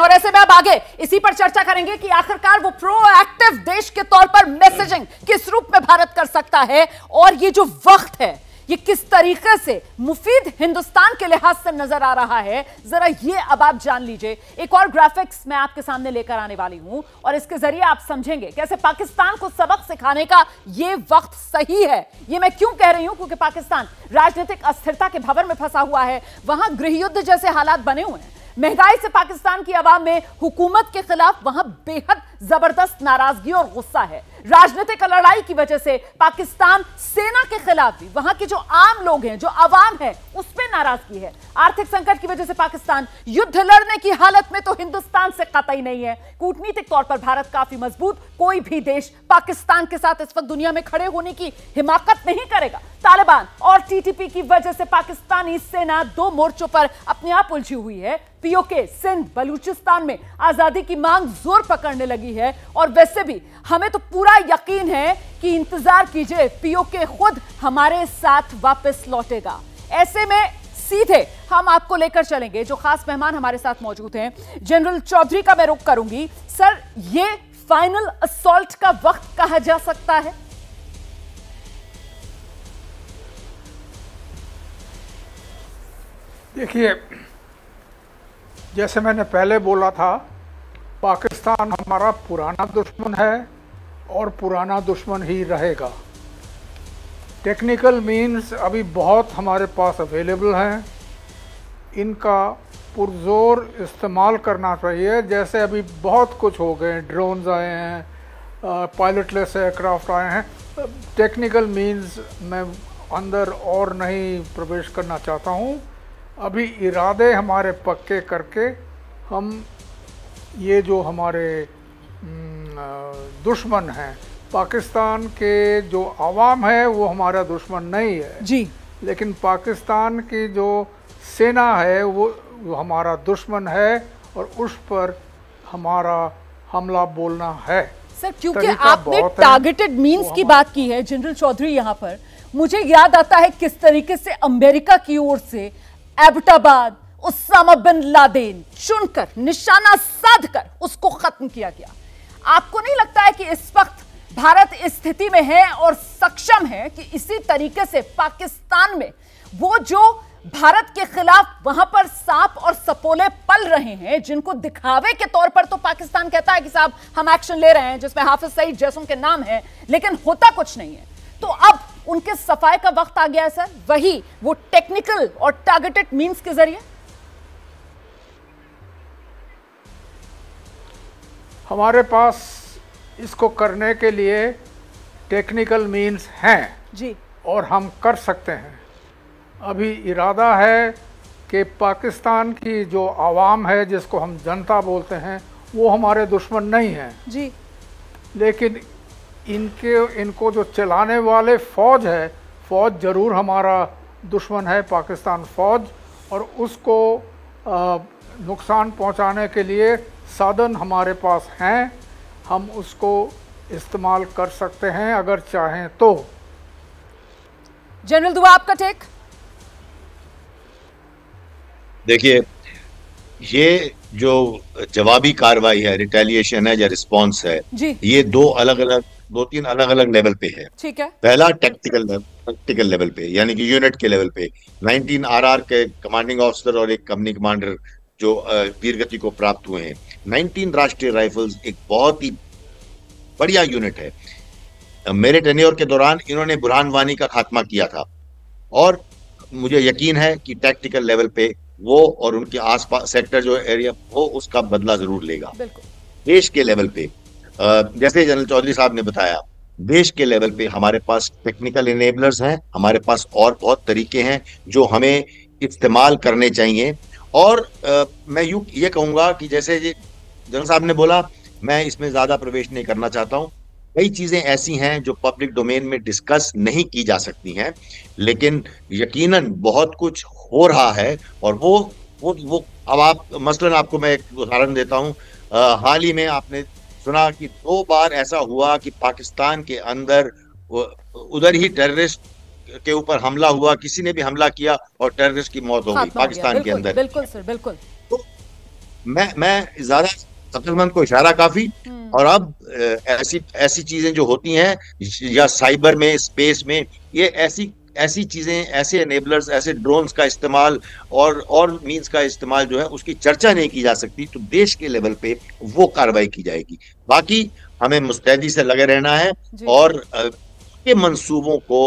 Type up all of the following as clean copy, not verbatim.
और ऐसे में अब आगे इसी पर चर्चा करेंगे कि आखिरकार वो प्रोएक्टिव देश के तौर पर मैसेजिंग किस रूप में भारत कर सकता है, और ये जो वक्त है ये किस तरीके से मुफीद हिंदुस्तान के लिहाज से नजर आ रहा है, जरा ये अब आप जान लीजिए। एक और ग्राफिक्स मैं आपके सामने लेकर आने वाली हूं और इसके जरिए आप समझेंगे कैसे पाकिस्तान को सबक सिखाने का ये वक्त सही है। ये मैं क्यों कह रही हूं, क्योंकि पाकिस्तान राजनीतिक अस्थिरता के भंवर में फंसा हुआ है, वहां गृहयुद्ध जैसे हालात बने हुए हैं। महंगाई से पाकिस्तान की आवाम में हुकूमत के खिलाफ वहां बेहद जबरदस्त नाराजगी और गुस्सा है। राजनीतिक लड़ाई की वजह से पाकिस्तान सेना के खिलाफ भी वहां के जो आम लोग हैं, जो आवाम है, उस पर नाराजगी है। आर्थिक संकट की वजह से पाकिस्तान युद्ध लड़ने की हालत में तो हिंदुस्तान से कतई नहीं है। कूटनीतिक तौर पर भारत काफी मजबूत, कोई भी देश पाकिस्तान के साथ इस वक्त दुनिया में खड़े होने की हिमाकत नहीं करेगा। तालिबान और टीटीपी की वजह से पाकिस्तानी सेना दो मोर्चों पर अपने आप उलझी हुई है। पीओके सिंध बलूचिस्तान में आजादी की मांग जोर पकड़ने लगी है, और वैसे भी हमें तो पूरा यकीन है कि इंतजार कीजिए, पीओके खुद हमारे साथ वापस लौटेगा। ऐसे में सीधे हम आपको लेकर चलेंगे, जो खास मेहमान हमारे साथ मौजूद हैं, जनरल चौधरी का मैं रुख करूंगी। सर, ये फाइनल असॉल्ट का वक्त कहा जा सकता है? देखिए, जैसे मैंने पहले बोला था, पाकिस्तान हमारा पुराना दुश्मन है और पुराना दुश्मन ही रहेगा। टेक्निकल मीन्स अभी बहुत हमारे पास अवेलेबल हैं, इनका पुरजोर इस्तेमाल करना चाहिए। जैसे अभी बहुत कुछ हो गए, ड्रोन्स आए हैं, पायलटलेस एयरक्राफ्ट आए हैं। टेक्निकल मीन्स मैं अंदर और नहीं प्रवेश करना चाहता हूँ। अभी इरादे हमारे पक्के करके हम ये जो हमारे दुश्मन हैं, पाकिस्तान के जो आवाम है वो हमारा दुश्मन नहीं है जी, लेकिन पाकिस्तान की जो सेना है वो हमारा दुश्मन है, और उस पर हमारा हमला बोलना है। सर, क्योंकि आपने टारगेटेड मींस की बात की है जनरल चौधरी, यहां पर मुझे याद आता है किस तरीके से अमेरिका की ओर से एबटाबाद उसामा बिन लादेन चुनकर, निशाना साधकर उसको खत्म किया गया। आपको नहीं लगता है कि इस वक्त भारत इस स्थिति में है और सक्षम है कि इसी तरीके से पाकिस्तान में वो जो भारत के खिलाफ वहां पर सांप और सपोले पल रहे हैं, जिनको दिखावे के तौर पर तो पाकिस्तान कहता है कि साहब हम एक्शन ले रहे हैं, जिसमें हाफिज सईद जैसों के नाम है, लेकिन होता कुछ नहीं है, तो अब उनके सफाई का वक्त आ गया है सर, वही वो टेक्निकल और टारगेटेड मींस के जरिए। हमारे पास इसको करने के लिए टेक्निकल मींस हैं जी, और हम कर सकते हैं। अभी इरादा है कि पाकिस्तान की जो आवाम है, जिसको हम जनता बोलते हैं, वो हमारे दुश्मन नहीं हैं जी, लेकिन इनको जो चलाने वाले फ़ौज है, फ़ौज ज़रूर हमारा दुश्मन है, पाकिस्तान फ़ौज, और उसको नुकसान पहुंचाने के लिए साधन हमारे पास हैं, हम उसको इस्तेमाल कर सकते हैं अगर चाहें तो। जनरल दुआ, आपका टेक? देखिए, ये जो जवाबी कार्रवाई है, रिटेलिएशन है या रिस्पॉन्स है जी, ये दो तीन अलग अलग लेवल पे है। ठीक है। पहला टैक्टिकल लेवल पे, यानी कि यूनिट के लेवल पे 19 आरआर के कमांडिंग ऑफिसर और एक कंपनी कमांडर जो वीरगति को प्राप्त हुए हैं। 19 राष्ट्रीय राइफल्स एक बहुत ही बढ़िया यूनिट है। मेरे टेन्योर के दौरान इन्होंने बुरहान वानी का खात्मा किया था, और मुझे यकीन है कि टैक्टिकल लेवल पे वो और उनके आसपास सेक्टर जो एरिया, वो उसका बदला जरूर लेगा। देश के लेवल पे, जैसे जनरल चौधरी साहब ने बताया, देश के लेवल पे हमारे पास टेक्निकल इनेबलर्स हैं, हमारे पास और बहुत तरीके हैं जो हमें इस्तेमाल करने चाहिए। और मैं ये कहूँगा कि जैसे जनरल साहब ने बोला, मैं इसमें ज़्यादा प्रवेश नहीं करना चाहता हूँ। कई चीज़ें ऐसी हैं जो पब्लिक डोमेन में डिस्कस नहीं की जा सकती हैं, लेकिन यकीनन बहुत कुछ हो रहा है। और वो अब आप मसलन, आपको मैं एक उदाहरण देता हूँ। हाल ही में आपने सुना कि 2 बार ऐसा हुआ कि पाकिस्तान के अंदर उधर ही टेररिस्ट के ऊपर हमला हुआ, किसी ने भी हमला किया और टेररिस्ट की मौत हो गई पाकिस्तान के अंदर। बिल्कुल सर, बिल्कुल। मैं ज्यादा अक्लमंद को इशारा काफी। और अब ऐसी ऐसी चीजें जो होती हैं या साइबर में, स्पेस में, ये ऐसी ऐसी चीजें, ऐसे एनेबलर्स, ऐसे ड्रोन्स का इस्तेमाल और मींस का इस्तेमाल जो है उसकी चर्चा नहीं की जा सकती, तो देश के लेवल पे वो कार्रवाई की जाएगी। बाकी हमें मुस्तैदी से लगे रहना है और के मंसूबों को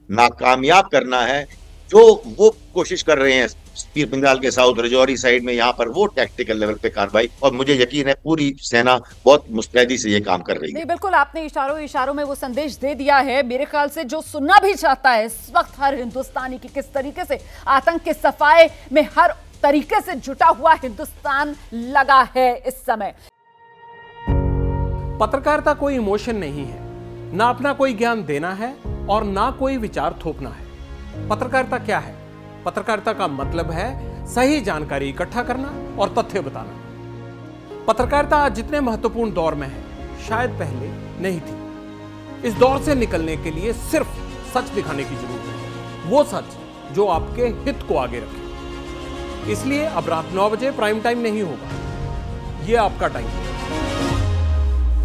नाकामयाब करना है। जो वो कोशिश कर रहे हैं पीर बंगाल के साउथ रजौरी साइड में, यहाँ पर वो टैक्टिकल लेवल पे कार्रवाई, और मुझे यकीन है पूरी सेना बहुत मुस्तैदी से ये काम कर रही है। नहीं, बिल्कुल आपने इशारों इशारों में वो संदेश दे दिया है। मेरे ख्याल से जो सुनना भी चाहता है इस वक्त हर हिंदुस्तानी की किस तरीके से आतंक के सफाए में हर तरीके से जुटा हुआ हिंदुस्तान लगा है इस समय। पत्रकारिता कोई इमोशन नहीं है, ना अपना कोई ज्ञान देना है और ना कोई विचार थोपना है। पत्रकारिता क्या है? पत्रकारिता का मतलब है सही जानकारी इकट्ठा करना और तथ्य बताना। पत्रकारिता आज जितने महत्वपूर्ण दौर में है, शायद पहले नहीं थी। इस दौर से निकलने के लिए सिर्फ सच दिखाने की जरूरत है, वो सच जो आपके हित को आगे रखे। इसलिए अब रात 9 बजे प्राइम टाइम नहीं होगा, ये आपका टाइम है।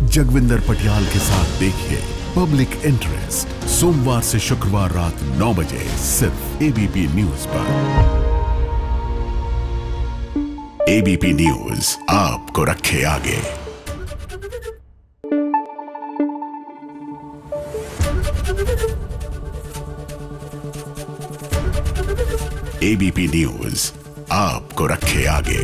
जगविंदर पटियाल के साथ देखिए पब्लिक इंटरेस्ट सोमवार से शुक्रवार रात 9 बजे सिर्फ एबीपी न्यूज पर। एबीपी न्यूज आपको रखे आगे। एबीपी न्यूज आपको रखे आगे।